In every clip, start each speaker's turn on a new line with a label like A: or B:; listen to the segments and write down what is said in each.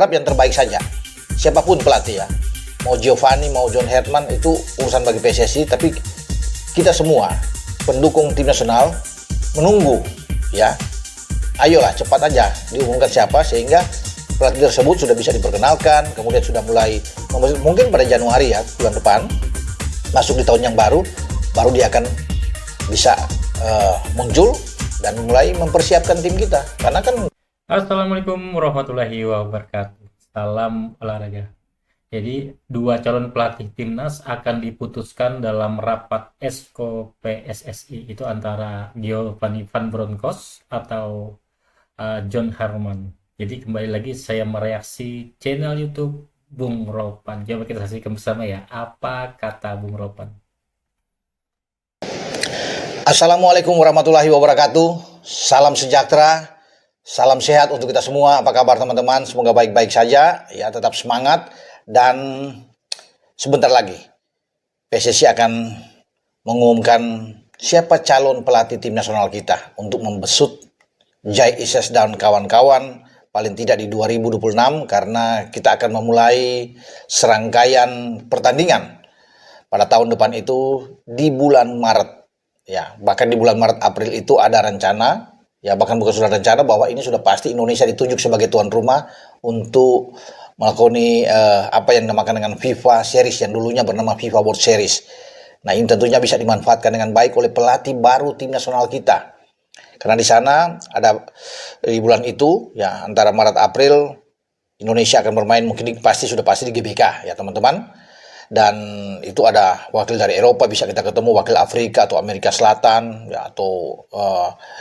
A: harap yang terbaik saja. Siapapun pelatih ya, mau Giovanni, mau John Herdman, itu urusan bagi PSSI. Tapi kita semua pendukung tim nasional menunggu ya. Ayolah cepat aja diumumkan siapa, sehingga pelatih tersebut sudah bisa diperkenalkan, kemudian sudah mulai mungkin pada Januari ya, bulan depan, masuk di tahun yang baru dia akan bisa muncul dan mulai mempersiapkan tim kita. Karena kan
B: Assalamualaikum warahmatullahi wabarakatuh. Salam olahraga. Jadi, dua calon pelatih timnas akan diputuskan dalam rapat Esko PSSI, itu antara Giovanni Van Bronckhorst atau John Herman. Jadi, kembali lagi saya mereaksi channel YouTube Bung Ropan. Coba kita saksikan bersama ya, apa kata Bung Ropan.
A: Assalamualaikum warahmatullahi wabarakatuh. Salam sejahtera. Salam sehat untuk kita semua. Apa kabar teman-teman? Semoga baik-baik saja. Ya, tetap semangat. Dan sebentar lagi PSSI akan mengumumkan siapa calon pelatih tim nasional kita untuk membesut Jai Ises dan kawan-kawan paling tidak di 2026, karena kita akan memulai serangkaian pertandingan pada tahun depan itu di bulan Maret. Ya, bahkan di bulan Maret April itu ada rencana. Ya, bahkan bukan sudah rencana, bahwa ini sudah pasti Indonesia ditunjuk sebagai tuan rumah untuk melakoni apa yang dinamakan dengan FIFA Series, yang dulunya bernama FIFA World Series. Nah, ini tentunya bisa dimanfaatkan dengan baik oleh pelatih baru tim nasional kita. Karena di sana ada di bulan itu ya, antara Maret April, Indonesia akan bermain mungkin sudah pasti di GBK ya teman-teman. Dan itu ada wakil dari Eropa, bisa kita ketemu wakil Afrika atau Amerika Selatan ya, atau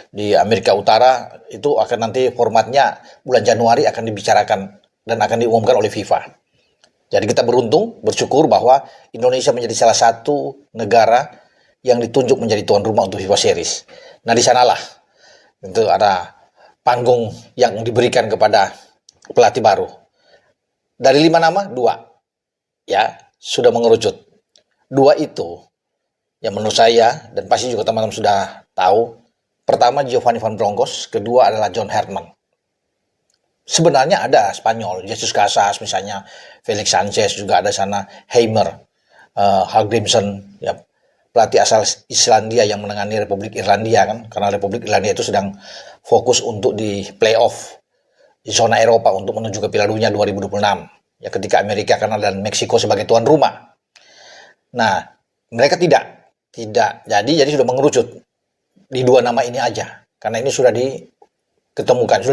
A: di Amerika Utara. Itu akan nanti formatnya bulan Januari akan dibicarakan dan akan diumumkan oleh FIFA. Jadi kita bersyukur bahwa Indonesia menjadi salah satu negara yang ditunjuk menjadi tuan rumah untuk FIFA Series. Nah, di sanalah itu ada panggung yang diberikan kepada pelatih baru. Dari 5 nama, 2 ya sudah mengerucut. 2 itu yang menurut saya, dan pasti juga teman-teman sudah tahu, pertama Giovanni Van Bronckhorst, kedua adalah John Herdman. Sebenarnya ada Spanyol, Jesus Casas misalnya, Felix Sanchez juga ada sana, Heimer, Hallgrímsson, ya, pelatih asal Islandia yang menangani Republik Irlandia kan, karena Republik Irlandia itu sedang fokus untuk di playoff di zona Eropa untuk menuju ke Piala Dunia 2026. Ya, ketika Amerika, Kanada, dan Meksiko sebagai tuan rumah. Nah, mereka tidak jadi sudah mengerucut di 2 nama ini aja, karena ini sudah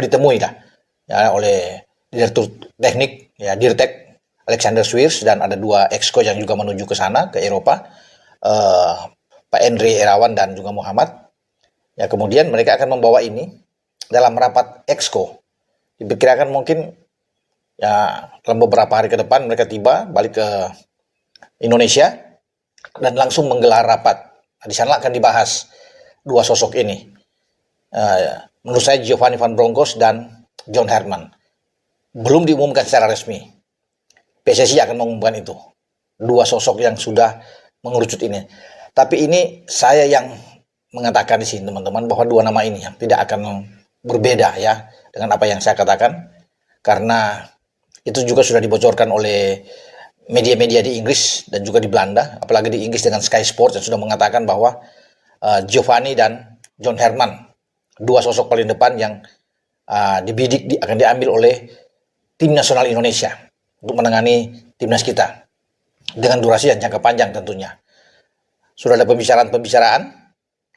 A: ditemui lah ya oleh direktur teknik ya, Dirtek Alexander Swiers, dan ada 2 exco yang juga menuju ke sana ke Eropa, Pak Andre Irawan dan juga Muhammad. Ya, kemudian mereka akan membawa ini dalam rapat exco. Diperkirakan mungkin ya dalam beberapa hari ke depan mereka tiba balik ke Indonesia dan langsung menggelar rapat. Di sana akan dibahas 2 sosok ini. Menurut saya Giovanni Van Bronckhorst dan John Herdman. Belum diumumkan secara resmi. PSSI akan mengumumkan itu. 2 sosok yang sudah mengerucut ini. Tapi ini saya yang mengatakan di sini teman-teman, bahwa 2 nama ini yang tidak akan berbeda ya dengan apa yang saya katakan. Karena itu juga sudah dibocorkan oleh media-media di Inggris dan juga di Belanda, apalagi di Inggris dengan Sky Sports, yang sudah mengatakan bahwa Giovanni dan John Herdman, 2 sosok paling depan yang dibidik akan diambil oleh tim nasional Indonesia untuk menangani timnas kita dengan durasi yang jangka panjang tentunya. Sudah ada pembicaraan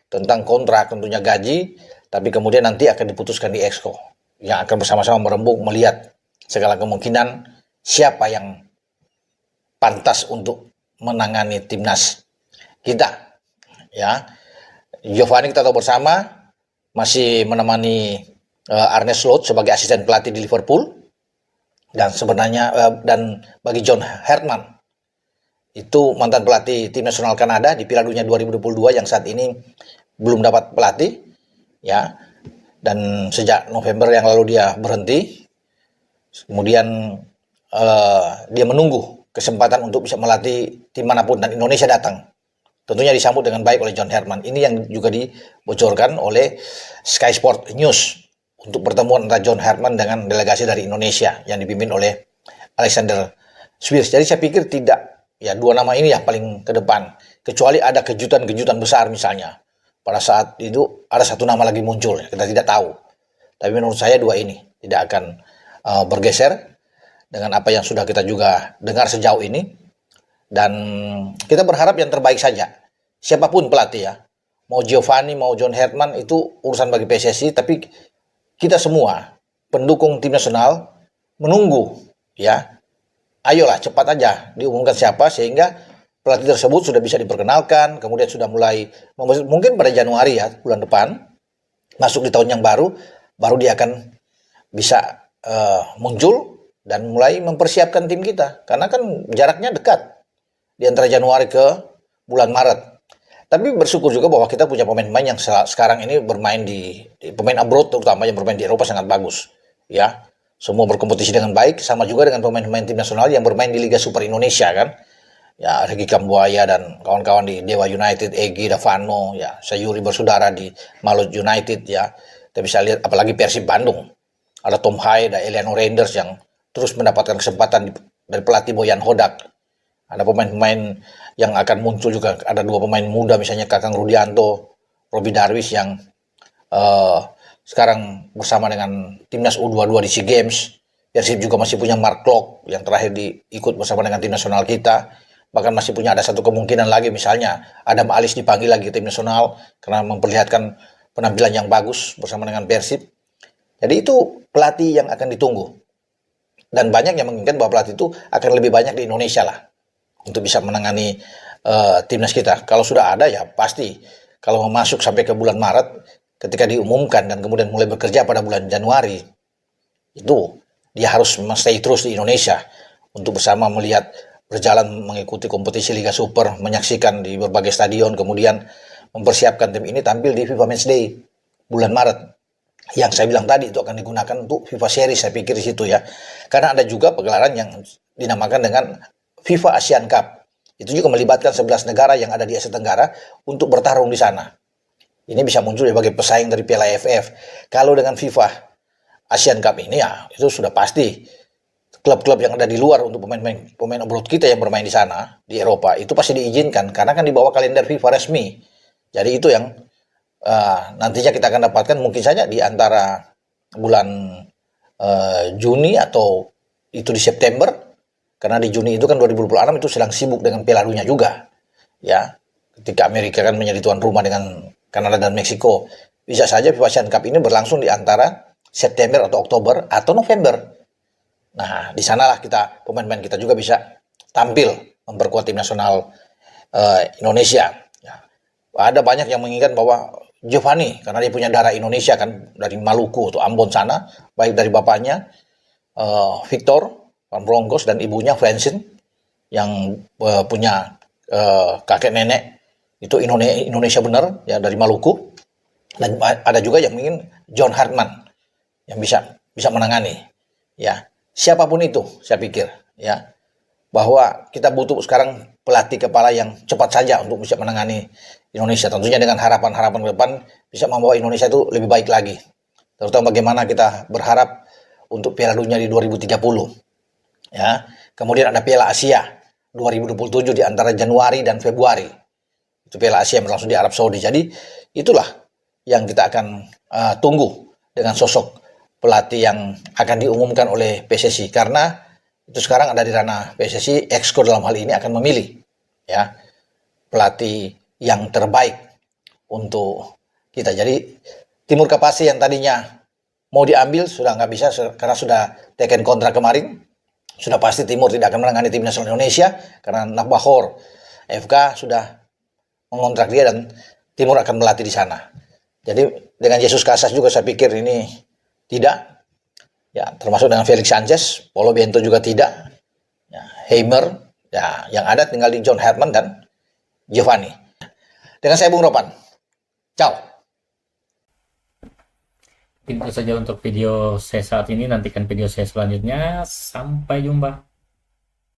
A: tentang kontrak, tentunya gaji, tapi kemudian nanti akan diputuskan di Exco yang akan bersama-sama merembuk melihat segala kemungkinan siapa yang pantas untuk menangani timnas kita. Ya, Giovanni kita tahu bersama masih menemani Arne Slot sebagai asisten pelatih di Liverpool, dan sebenarnya dan bagi John Herdman itu mantan pelatih tim nasional Kanada di Piala Dunia 2022 yang saat ini belum dapat pelatih, ya, dan sejak November yang lalu dia berhenti. Kemudian dia menunggu kesempatan untuk bisa melatih tim manapun, dan Indonesia datang. Tentunya disambut dengan baik oleh John Herdman. Ini yang juga dibocorkan oleh Sky Sport News untuk pertemuan antara John Herman dengan delegasi dari Indonesia yang dipimpin oleh Alexander Swiers. Jadi saya pikir tidak, ya dua nama ini yang paling ke depan. Kecuali ada kejutan-kejutan besar misalnya. Pada saat itu ada satu nama lagi muncul, kita tidak tahu. Tapi menurut saya dua ini tidak akan bergeser dengan apa yang sudah kita juga dengar sejauh ini. Dan kita berharap yang terbaik saja. Siapapun pelatih ya. Mau Giovanni, mau John Herman itu urusan bagi PSSI, tapi kita semua pendukung tim nasional menunggu ya. Ayolah cepat aja diumumkan siapa sehingga pelatih tersebut sudah bisa diperkenalkan, kemudian sudah mulai mungkin pada Januari ya bulan depan masuk di tahun yang baru dia akan bisa muncul dan mulai mempersiapkan tim kita karena kan jaraknya dekat di antara Januari ke bulan Maret. Tapi bersyukur juga bahwa kita punya pemain-pemain yang sekarang ini bermain di pemain abroad, terutama yang bermain di Eropa sangat bagus. Ya, semua berkompetisi dengan baik, sama juga dengan pemain-pemain tim nasional yang bermain di Liga Super Indonesia kan. Ya, Regi Kambuaya dan kawan-kawan di Dewa United, Egy, Davano, ya, Sayuri bersaudara di Malut United ya. Kita bisa lihat apalagi Persib Bandung. Ada Tom Hai, ada Eliano Reinders yang terus mendapatkan kesempatan dari pelatih Boyan Hodak. Ada pemain-pemain yang akan muncul juga. Ada dua pemain muda misalnya Kakang Rudianto, Robi Darwis yang sekarang bersama dengan timnas U22 di SEA Games. Persib juga masih punya Mark Klok yang terakhir ikut bersama dengan tim nasional kita. Bahkan masih punya ada satu kemungkinan lagi misalnya Adam Alis dipanggil lagi ke tim nasional karena memperlihatkan penampilan yang bagus bersama dengan Persib. Jadi itu pelatih yang akan ditunggu. Dan banyak yang menginginkan bahwa pelatih itu akan lebih banyak di Indonesia lah untuk bisa menangani timnas kita. Kalau sudah ada ya pasti kalau mau masuk sampai ke bulan Maret ketika diumumkan dan kemudian mulai bekerja pada bulan Januari itu dia harus stay terus di Indonesia untuk bersama melihat berjalan mengikuti kompetisi Liga Super, menyaksikan di berbagai stadion, kemudian mempersiapkan tim ini tampil di FIFA Matchday bulan Maret. Yang saya bilang tadi itu akan digunakan untuk FIFA Series saya pikir di situ ya. Karena ada juga pegelaran yang dinamakan dengan FIFA Asian Cup. Itu juga melibatkan 11 negara yang ada di Asia Tenggara untuk bertarung di sana. Ini bisa muncul sebagai pesaing dari Piala AFF. Kalau dengan FIFA Asian Cup ini ya itu sudah pasti klub-klub yang ada di luar untuk pemain abroad kita yang bermain di sana di Eropa itu pasti diizinkan karena kan di bawah kalender FIFA resmi. Jadi itu yang nantinya kita akan dapatkan mungkin saja di antara bulan Juni atau itu di September. Karena di Juni itu kan 2026 itu sedang sibuk dengan Piala Dunia juga. Ya, ketika Amerika kan menjadi tuan rumah dengan Kanada dan Meksiko. Bisa saja FIFA Asian Cup ini berlangsung di antara September atau Oktober atau November. Nah, di sanalah kita pemain-pemain kita juga bisa tampil memperkuat tim nasional Indonesia. Ya. Ada banyak yang menginginkan bahwa Giovanni karena dia punya darah Indonesia kan dari Maluku atau Ambon sana, baik dari bapaknya Victor Van Bronckhorst dan ibunya Francine yang punya kakek nenek itu Indonesia benar ya dari Maluku, dan ada juga yang ingin John Hartman yang bisa menangani ya siapapun itu. Saya pikir ya bahwa kita butuh sekarang pelatih kepala yang cepat saja untuk bisa menangani Indonesia, tentunya dengan harapan-harapan ke depan bisa membawa Indonesia itu lebih baik lagi, terutama bagaimana kita berharap untuk Piala Dunia di 2030. Ya, kemudian ada Piala Asia 2027 di antara Januari dan Februari. Itu Piala Asia yang berlangsung di Arab Saudi. Jadi itulah yang kita akan tunggu dengan sosok pelatih yang akan diumumkan oleh PSSI karena itu sekarang ada di ranah PSSI. Exco dalam hal ini akan memilih ya pelatih yang terbaik untuk kita. Jadi Timur Kapasi yang tadinya mau diambil sudah nggak bisa karena sudah taken kontrak kemarin. Sudah pasti Timur tidak akan menangani tim nasional Indonesia karena Nafbahor FK sudah mengontrak dia dan Timur akan melatih di sana. Jadi dengan Jesus Casas juga saya pikir ini tidak. Ya, termasuk dengan Felix Sanchez, Paulo Bento juga tidak. Ya, Heimer, ya yang ada tinggal di John Herman dan Giovanni. Dengan saya Bung Ropan. Ciao.
B: Itu saja untuk video saya saat ini. Nantikan video saya selanjutnya. Sampai jumpa.